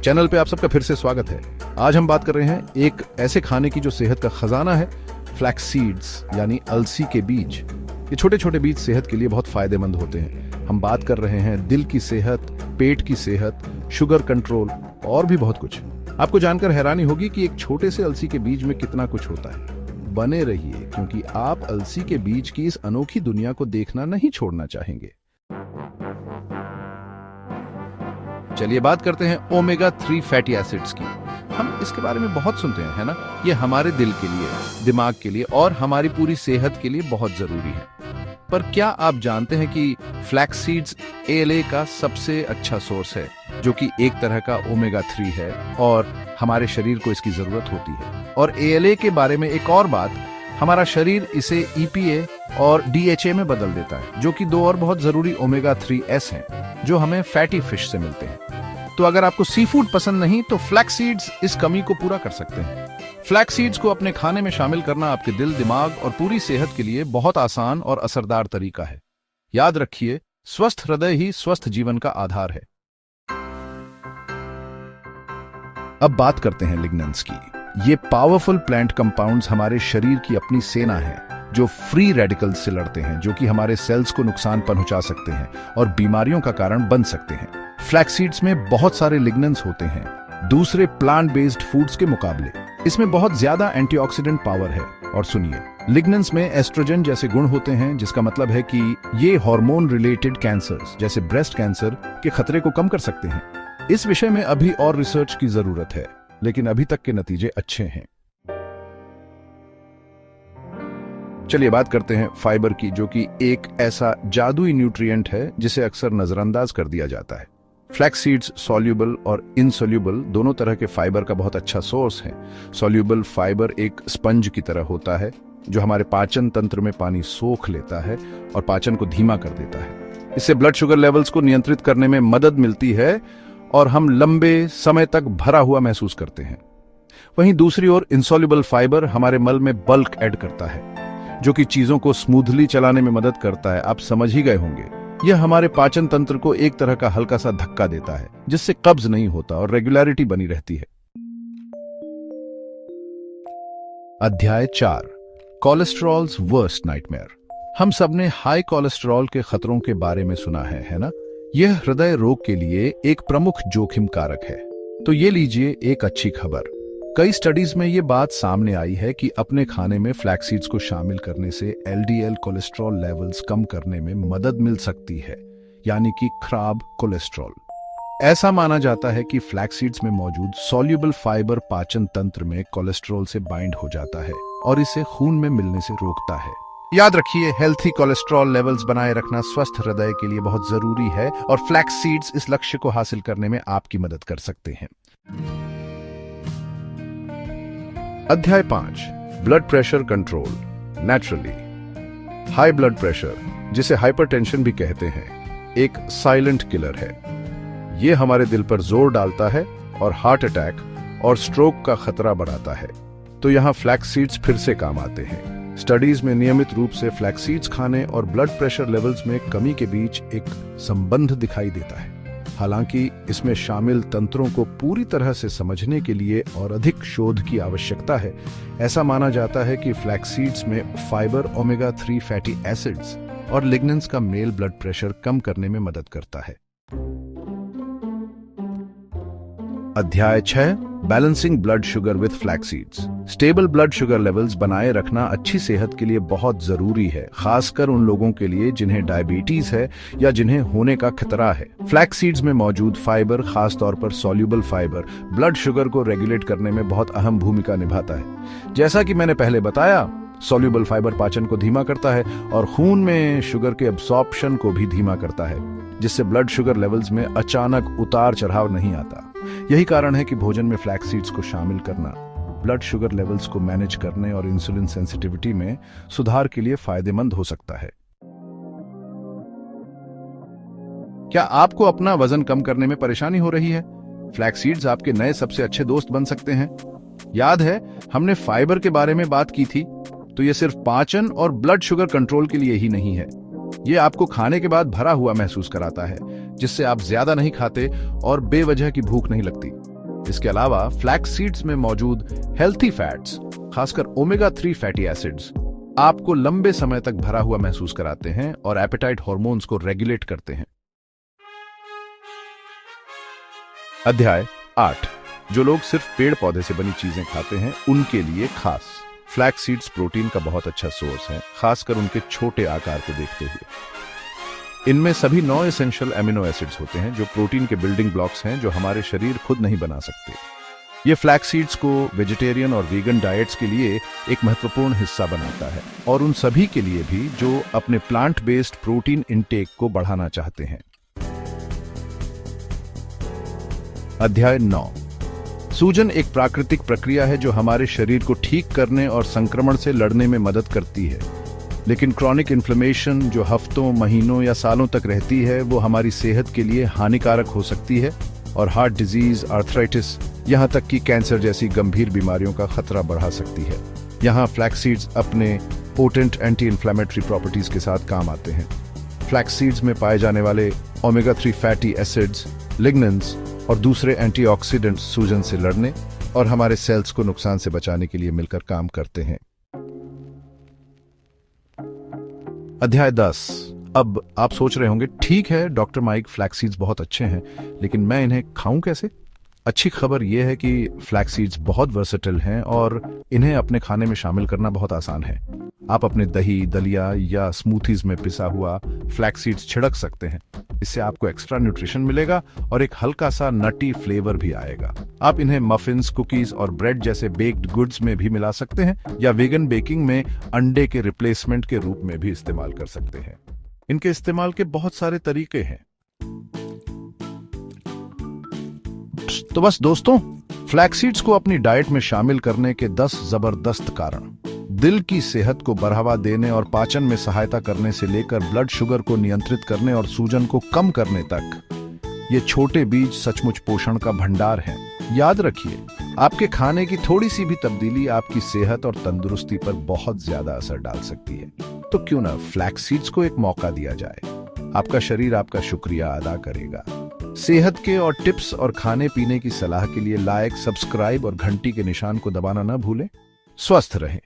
Channel पे आप सबका फिर से स्वागत है। आज हम बात कर रहे हैं एक ऐसे खाने की जो सेहत का खजाना है, फ्लैक्स सीड्स यानी अलसी के बीज। ये छोटे छोटे बीज सेहत के लिए बहुत फायदेमंद होते हैं। हम बात कर रहे हैं दिल की सेहत, पेट की सेहत, शुगर कंट्रोल और भी बहुत कुछ। आपको जानकर हैरानी होगी कि एक छोटे से अलसी के बीज में कितना कुछ होता है। बने रहिए, क्योंकि आप अलसी के बीज की इस अनोखी दुनिया को देखना नहीं छोड़ना चाहेंगे। चलिए बात करते हैं ओमेगा 3 फैटी एसिड्स की। हम इसके बारे में बहुत सुनते हैं, है ना? ये हमारे दिल के लिए, दिमाग के लिए और हमारी पूरी सेहत के लिए बहुत जरूरी है। पर क्या आप जानते हैं कि फ्लैक्स सीड्स ALA का सबसे अच्छा सोर्स है, जो कि एक तरह का ओमेगा 3 है और हमारे शरीर को इसकी जरूरत होती है। और ALA के बारे में एक और बात, हमारा शरीर इसे EPA और DHA में बदल देता है, जो कि दो और बहुत जरूरी ओमेगा 3S हैं, जो हमें फैटी फिश से मिलते हैं। तो अगर आपको सी फूड पसंद नहीं, तो फ्लैक्स सीड्स इस कमी को पूरा कर सकते हैं। फ्लैक्स सीड्स को अपने खाने में शामिल करना आपके दिल, दिमाग और पूरी सेहत के लिए बहुत आसान और असरदार तरीका है। याद रखिए, स्वस्थ हृदय ही स्वस्थ जीवन का आधार है। अब बात करते हैं लिग्नेंट्स की। ये पावरफुल प्लांट कंपाउंड्स हमारे शरीर की अपनी सेना है, जो फ्री रेडिकल्स से लड़ते हैं, जो कि हमारे सेल्स को नुकसान पहुंचा सकते हैं और बीमारियों का कारण बन सकते हैं। फ्लैक्स सीड्स में बहुत सारे लिग्नेंट्स होते हैं दूसरे प्लांट बेस्ड फूड्स के मुकाबले। इसमें बहुत ज्यादा एंटीऑक्सीडेंट पावर है। और सुनिए, लिग्नेंट्स में एस्ट्रोजन जैसे गुण होते हैं, जिसका मतलब है कि ये हार्मोन रिलेटेड कैंसर्स जैसे ब्रेस्ट कैंसर के खतरे को कम कर सकते हैं। इस विषय में अभी और रिसर्च की जरूरत है, लेकिन अभी तक के नतीजे अच्छे हैं। चलिए बात करते हैं फाइबर की, जो कि एक ऐसा जादुई न्यूट्रिएंट है जिसे अक्सर नजरअंदाज कर दिया जाता है। फ्लैक्स सीड्स सॉल्यूबल और इनसॉल्यूबल दोनों तरह के फाइबर का बहुत अच्छा सोर्स है। सॉल्यूबल फाइबर एक स्पंज की तरह होता है, जो हमारे पाचन तंत्र में पानी सोख लेता है और पाचन को धीमा कर देता है। इससे ब्लड शुगर लेवल्स को नियंत्रित करने में मदद मिलती है और हम लंबे समय तक भरा हुआ महसूस करते हैं। वहीं दूसरी ओर इनसॉल्यूबल फाइबर हमारे मल में बल्क ऐड करता है, जो कि चीजों को स्मूथली चलाने में मदद करता है। आप समझ ही गए होंगे, यह हमारे पाचन तंत्र को एक तरह का हल्का सा धक्का देता है, जिससे कब्ज नहीं होता और रेगुलरिटी बनी रहती है। अध्याय 4, कोलेस्ट्रॉल्स वर्स्ट नाइटमेयर। हम सबने हाई कोलेस्ट्रॉल के खतरों के बारे में सुना है ना? यह हृदय रोग के लिए एक प्रमुख जोखिम कारक है। तो ये लीजिए एक अच्छी खबर। कई स्टडीज में यह बात सामने आई है कि अपने खाने में फ्लैक्स सीड्स को शामिल करने से LDL कोलेस्ट्रॉल लेवल्स कम करने में मदद मिल सकती है, यानी कि खराब कोलेस्ट्रॉल। ऐसा माना जाता है कि फ्लैक्स सीड्स में मौजूद सॉल्यूबल फाइबर पाचन तंत्र में कोलेस्ट्रॉल से बाइंड हो जाता है और इसे खून में मिलने से रोकता है। याद रखिए, हेल्थी कोलेस्ट्रॉल लेवल्स बनाए रखना स्वस्थ हृदय के लिए बहुत जरूरी है और फ्लैक्स सीड्स इस लक्ष्य को हासिल करने में आपकी मदद कर सकते हैं। अध्याय 5, blood pressure control naturally. High blood pressure, जिसे हाइपरटेंशन भी कहते हैं, एक साइलेंट किलर है। यह हमारे दिल पर जोर डालता है और हार्ट अटैक और स्ट्रोक का खतरा बढ़ाता है। तो यहाँ फ्लैक्स सीड्स फिर से काम आते हैं। स्टडीज में नियमित रूप से फ्लैक्स सीड्स खाने और ब्लड प्रेशर लेवल्स में कमी के बीच एक संबंध दिखाई देता है। हालांकि इसमें शामिल तंत्रों को पूरी तरह से समझने के लिए और अधिक शोध की आवश्यकता है। ऐसा माना जाता है कि फ्लैक्स सीड्स में फाइबर, ओमेगा 3 फैटी एसिड्स और लिग्नेंट्स का मेल ब्लड प्रेशर कम करने में मदद करता है। अध्याय 6, balancing blood sugar with flax seeds. Stable blood sugar levels बनाए रखना अच्छी सेहत के लिए बहुत जरूरी है, खासकर उन लोगों के लिए जिन्हें डायबिटीज है या जिन्हें होने का खतरा है। फ्लैक्स सीड्स में मौजूद फाइबर, खास तौर पर सॉल्यूबल फाइबर, ब्लड शुगर को रेगुलेट करने में बहुत अहम भूमिका निभाता है। जैसा कि मैंने पहले बताया, सॉल्यूबल फाइबर पाचन को धीमा करता है और खून में शुगर के अब्सॉर्प्शन को भी धीमा करता है, जिससे ब्लड शुगर लेवल्स में अचानक उतार चढ़ाव नहीं आता। यही कारण है कि भोजन में फ्लैक्स सीड्स को शामिल करना ब्लड शुगर लेवल्स को मैनेज करने और इंसुलिन सेंसिटिविटी में सुधार के लिए फायदेमंद हो सकता है। क्या आपको अपना वजन कम करने में परेशानी हो रही है? फ्लैक्स सीड्स आपके नए सबसे अच्छे दोस्त बन सकते हैं। याद है, हमने फाइबर के बारे में बात की थी, तो ये सिर्फ पाचन और ब्लड शुगर कंट्रोल के लिए ही नहीं है। ये आपको खाने के बाद भरा हुआ महसूस कराता है, जिससे आप ज्यादा नहीं खाते और बेवजह की भूख नहीं लगती। इसके अलावा फ्लैक्स सीड्स में मौजूद हेल्थी फैट्स, खासकर ओमेगा 3 फैटी एसिड्स, आपको लंबे समय तक भरा हुआ महसूस कराते हैं और एपेटाइट हार्मोन्स को रेगुलेट करते हैं। अध्याय 8, जो लोग सिर्फ पेड़ पौधे से बनी चीजें खाते हैं उनके लिए खास। फ्लैक्स सीड्स प्रोटीन का बहुत अच्छा सोर्स है, खासकर उनके छोटे आकार को देखते हुए। इनमें सभी 9 एसेंशियल एमिनो एसिड्स होते हैं जो प्रोटीन के बिल्डिंग ब्लॉक्स हैं, जो हमारे शरीर खुद नहीं बना सकते। ये फ्लैक्स सीड्स को वेजिटेरियन और वीगन डाइट्स के लिए एक महत्वपूर्ण हिस्सा बनाता है, और उन सभी के लिए भी जो अपने प्लांट बेस्ड प्रोटीन इंटेक को बढ़ाना चाहते हैं। अध्याय 9, सूजन एक प्राकृतिक प्रक्रिया है जो हमारे शरीर को ठीक करने और संक्रमण से लड़ने में मदद करती है। लेकिन क्रॉनिक इन्फ्लेमेशन जो हफ्तों, महीनों या सालों तक रहती है, वो हमारी सेहत के लिए हानिकारक हो सकती है और हार्ट डिजीज, आर्थराइटिस, यहाँ तक कि कैंसर जैसी गंभीर बीमारियों का खतरा बढ़ा सकती है। यहाँ फ्लैक्स सीड्स अपने पोटेंट एंटी इन्फ्लेमेटरी प्रॉपर्टीज के साथ काम आते हैं। फ्लैक्स सीड्स में पाए जाने वाले ओमेगा 3 फैटी एसिड्स, लिग्नेंस और दूसरे एंटीऑक्सीडेंट्स सूजन से लड़ने और हमारे सेल्स को नुकसान से बचाने के लिए मिलकर काम करते हैं। अध्याय 10। अब आप सोच रहे होंगे, ठीक है डॉक्टर माइक, फ्लैक्स सीड्स बहुत अच्छे हैं, लेकिन मैं इन्हें खाऊं कैसे? अच्छी खबर यह है कि फ्लैक्स सीड्स बहुत वर्सेटाइल हैं और इन्हें अपने खाने में शामिल करना बहुत आसान है। आप अपने दही, दलिया या स्मूथीज में पिसा हुआ फ्लैक्स सीड्स छिड़क सकते हैं। इससे आपको एक्स्ट्रा न्यूट्रिशन मिलेगा और एक हल्का सा नटी फ्लेवर भी आएगा। आप इन्हें मफिन्स, कुकीज और ब्रेड जैसे बेक्ड गुड्स में भी मिला सकते हैं, या वेगन बेकिंग में अंडे के रिप्लेसमेंट के रूप में भी इस्तेमाल कर सकते हैं। इनके इस्तेमाल के बहुत सारे तरीके हैं। तो बस दोस्तों, फ्लैक्स सीड्स को अपनी डाइट में शामिल करने के 10 जबरदस्त कारण। दिल की सेहत को बढ़ावा देने और पाचन में सहायता करने से लेकर ब्लड शुगर को नियंत्रित करने और सूजन को कम करने तक, ये छोटे बीज सचमुच पोषण का भंडार हैं। याद रखिए, आपके खाने की थोड़ी सी भी तब्दीली आपकी सेहत और तंदुरुस्ती पर बहुत ज्यादा असर डाल सकती है। तो क्यों ना फ्लैक्स सीड्स को एक मौका दिया जाए। आपका शरीर आपका शुक्रिया अदा करेगा। सेहत के और टिप्स और खाने पीने की सलाह के लिए लाइक, सब्सक्राइब और घंटी के निशान को दबाना न भूलें। स्वस्थ रहें।